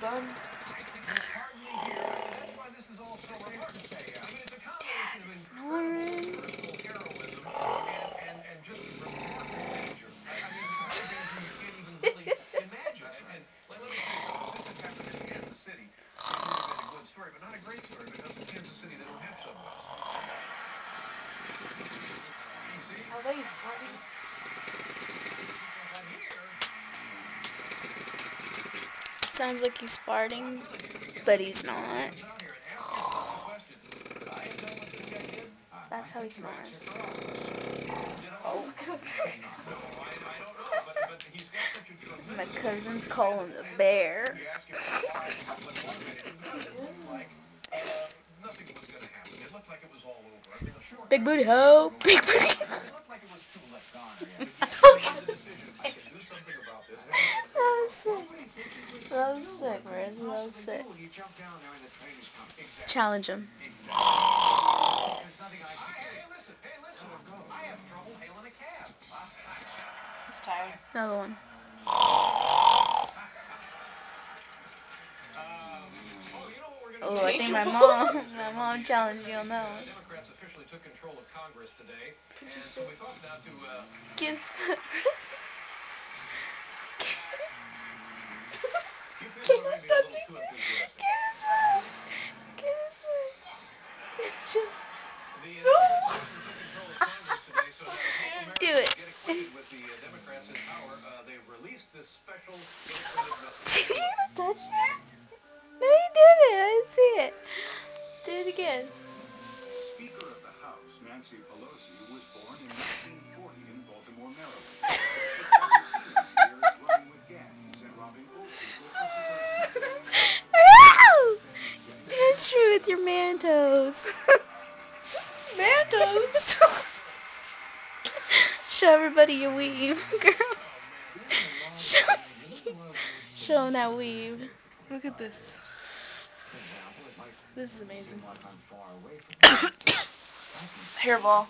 done. Dad is snoring. Sounds like he's farting. Sounds like he's farting, but he's not. That's how he snores. Oh. My cousin's calling the bear. Big booty ho! Big booty ho! That was sick. That was sick, man. That was sick. Challenge him. He's tired. Another one. Oh, I think my mom challenged you on that one. Democrats officially took control of Congress today, and so we thought now to Gives Do it. with the Democrats in power, they've released this special Did you touch that? No, you didn't. I didn't see it. Do it again. Speaker of the House, Nancy Pelosi, was born in 1940 in Baltimore, Maryland. Running with gangs and robbing old people. Pinch me with your mantos. Mantos! Show everybody your weave, girl. Show them that weave. Look at this. This is amazing. Hairball.